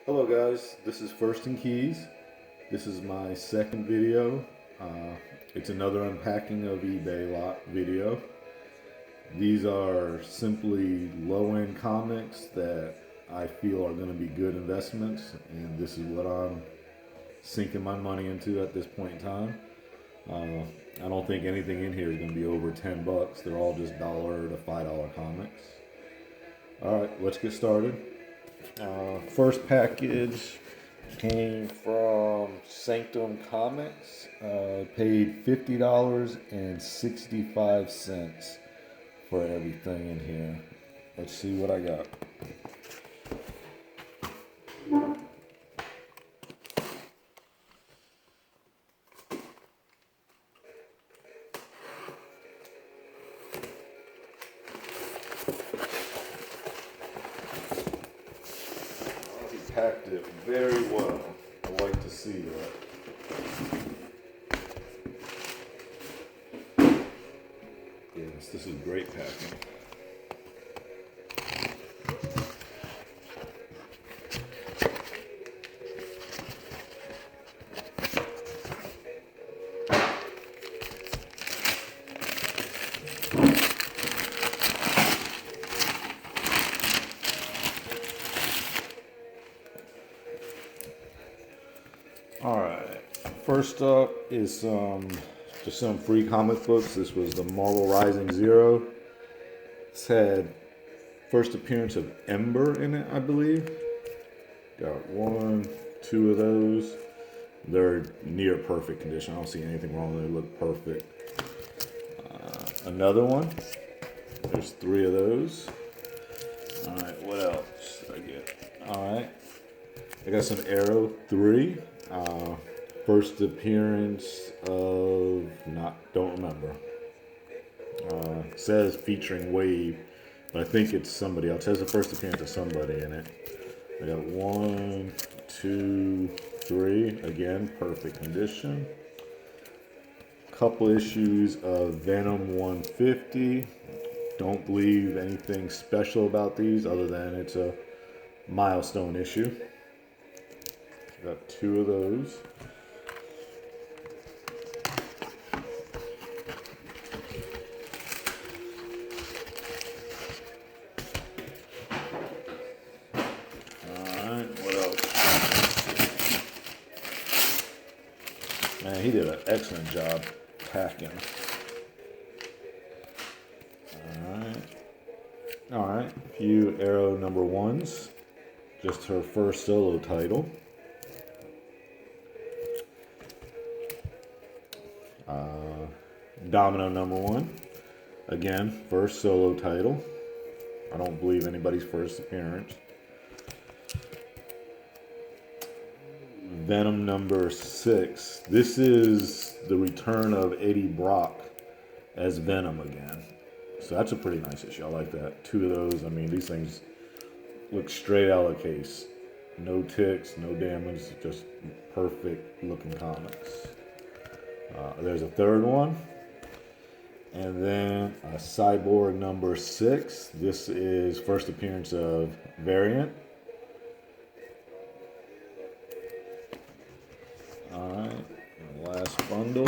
Hello guys, this is 1st.and.keys. This is my second video. It's another unpacking of eBay lot video. These are simply low-end comics that I feel are going to be good investments, and this is what I'm sinking my money into at this point in time. I don't think anything in here is going to be over 10 bucks. They're all just $1 to $5 comics. Alright, let's get started. First package came from Sanctum Comics. Paid $50.65 for everything in here. Let's see what I got. He packed it very well. I like to see that. Yes, this is great packing. Alright, first up is just some free comic books. This was the Marvel Rising Zero. This had first appearance of Ember in it, I believe. Got one, two of those. They're near perfect condition. I don't see anything wrong with them. They look perfect. Another one. There's three of those. Alright, what else did I get? Alright, I got some Arrow 3. First appearance of, don't remember. Says featuring Wave, but I think it's somebody else. It says the first appearance of somebody in it. I got 1, 2, 3. Again, perfect condition. Couple issues of Venom 150. Don't believe anything special about these other than it's a milestone issue. Got two of those. Alright, what else? Man, he did an excellent job packing. Alright, a few Arrow number ones. Just her first solo title. Domino number 1. Again, first solo title. I don't believe anybody's first appearance. Venom number 6. This is the return of Eddie Brock as Venom again. So that's a pretty nice issue. I like that. Two of those. I mean, these things look straight out of the case. No ticks, no damage, just perfect looking comics. There's a third one. And then Cyborg number 6. This is first appearance of Variant. Alright, last bundle.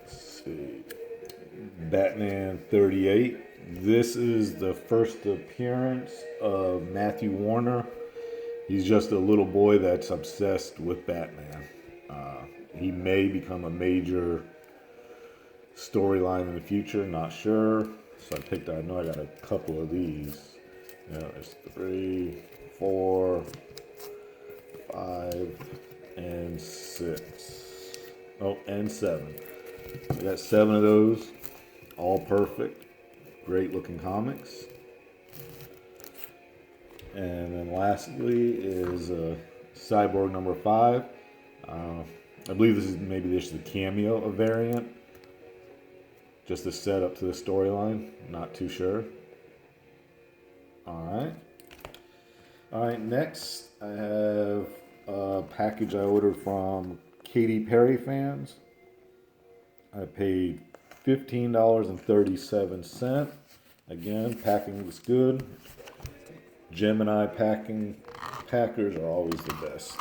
Let's see. Batman 38. This is the first appearance of Matthew Warner. He's just a little boy that's obsessed with Batman. He may become a major storyline in the future, not sure. So I picked out, I know I got a couple of these. Yeah, there's 3, 4, 5, and 6. Oh, and 7. I got 7 of those. All perfect. Great looking comics. And then lastly is Cyborg number 5. I believe this is the cameo of Variant. Just the setup to the storyline. Not too sure. Alright. Alright, next I have package I ordered from Katy fans. I paid $15.37. Again, packing was good. Gemini packers are always the best.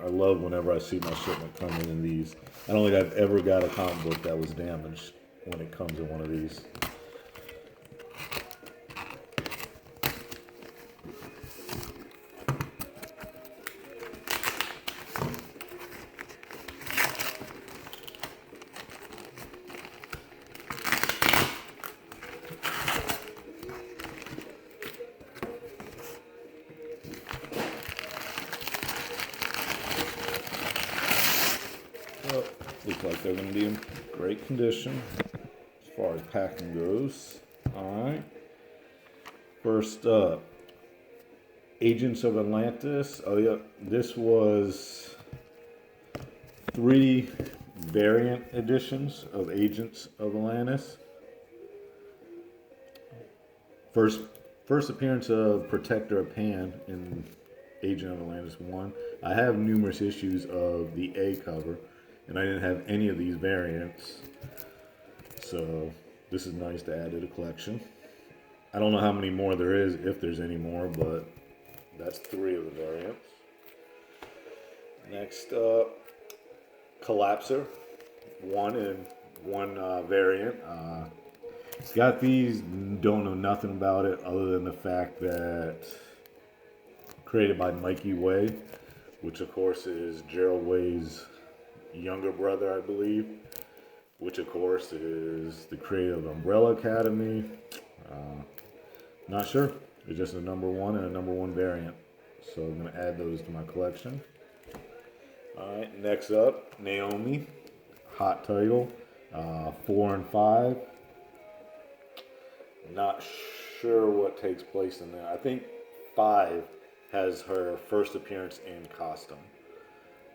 I love whenever I see my shipment coming in these. I don't think I've ever got a comic book that was damaged when it comes in one of these. Well, looks like they're going to be in great condition as far as packing goes. Alright. First up, Agents of Atlantis. Oh yeah, this was 3 variant editions of Agents of Atlantis. First appearance of Protector of Pan in Agent of Atlantis 1. I have numerous issues of the A cover, and I didn't have any of these variants. So this is nice to add to the collection. I don't know how many more there is, if there's any more, but that's 3 of the variants. Next up, Collapser, 1 variant. Got these, don't know nothing about it other than the fact that created by Mikey Way, which of course is Gerald Way's younger brother, I believe, which of course is the creator of Umbrella Academy. Not sure. It's just a #1 and a #1 variant. So I'm going to add those to my collection. Alright, next up, Naomi. Hot title. 4 and 5. Not sure what takes place in there. I think 5 has her first appearance in costume.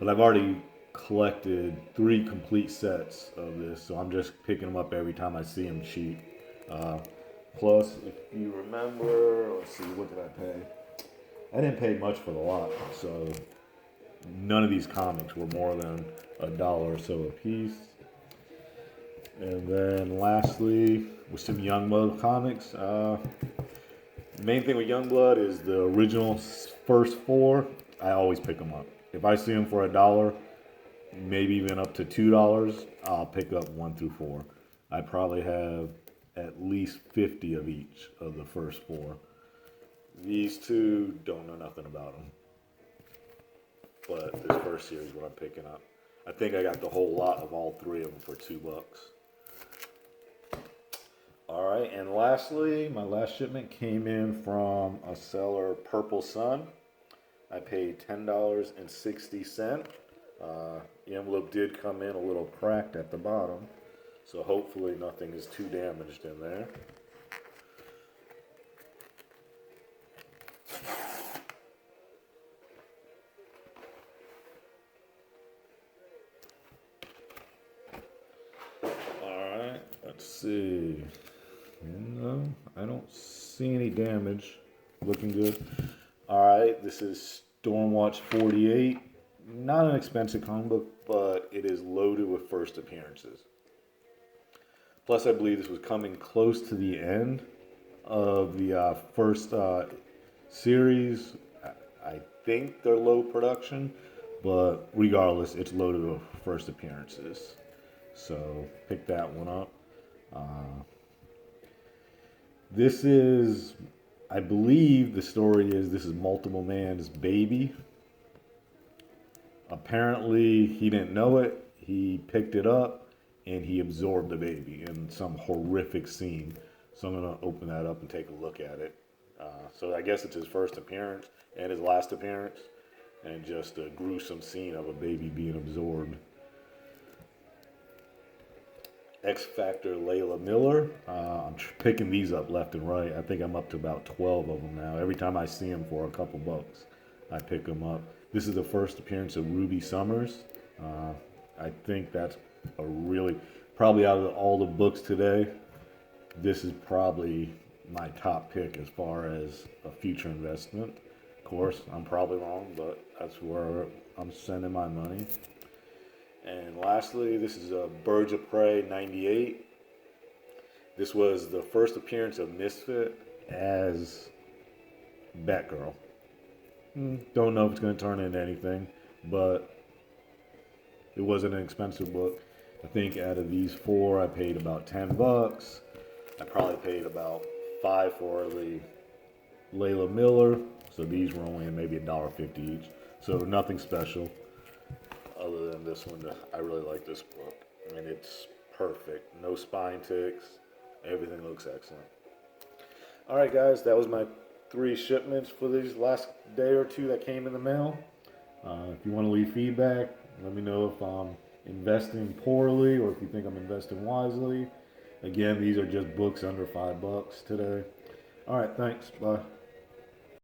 But I've already collected 3 complete sets of this, so I'm just picking them up every time I see them cheap. Plus, if you remember, let's see, what did I pay? I didn't pay much for the lot, so none of these comics were more than $1 or so a piece. And then lastly, with some Youngblood comics, the main thing with Youngblood is the original first 4. I always pick them up. If I see them for $1, maybe even up to $2, I'll pick up 1 through 4. I probably have at least 50 of each of the first 4. These 2, don't know nothing about them. But this first series, what I'm picking up. I think I got the whole lot of all 3 of them for $2. Alright, and lastly, my last shipment came in from a seller, Purple Sun. I paid $10.60. The envelope did come in a little cracked at the bottom, so hopefully nothing is too damaged in there. Alright, let's see. No, I don't see any damage. Looking good. Alright, this is Stormwatch 48. Not an expensive comic book, but it is loaded with first appearances. Plus, I believe this was coming close to the end of the first series. I think they're low production, but regardless, it's loaded with first appearances. So, pick that one up. This is, I believe the story is this is Multiple Man's baby. Apparently, he didn't know it. He picked it up and he absorbed the baby in some horrific scene. So I'm going to open that up and take a look at it. So I guess it's his first appearance and his last appearance. And just a gruesome scene of a baby being absorbed. X Factor Layla Miller. I'm picking these up left and right. I think I'm up to about 12 of them now. Every time I see them for a couple bucks, I pick them up. This is the first appearance of Ruby Summers. I think that's a really, probably out of all the books today, this is probably my top pick as far as a future investment. Of course, I'm probably wrong, but that's where I'm sending my money. And lastly, this is a Birds of Prey 98. This was the first appearance of Misfit as Batgirl. Don't know if it's going to turn into anything, but it wasn't an expensive book. I think out of these four, I paid about $10. I probably paid about $5 for the Layla Miller. So these were only maybe $1.50 each. So nothing special other than this one. I really like this book. I mean, it's perfect. No spine ticks. Everything looks excellent. All right, guys, that was my 3 shipments for these last day or two that came in the mail. If you want to leave feedback, let me know if I'm investing poorly or if you think I'm investing wisely. Again, these are just books under $5 today. All right, thanks. Bye.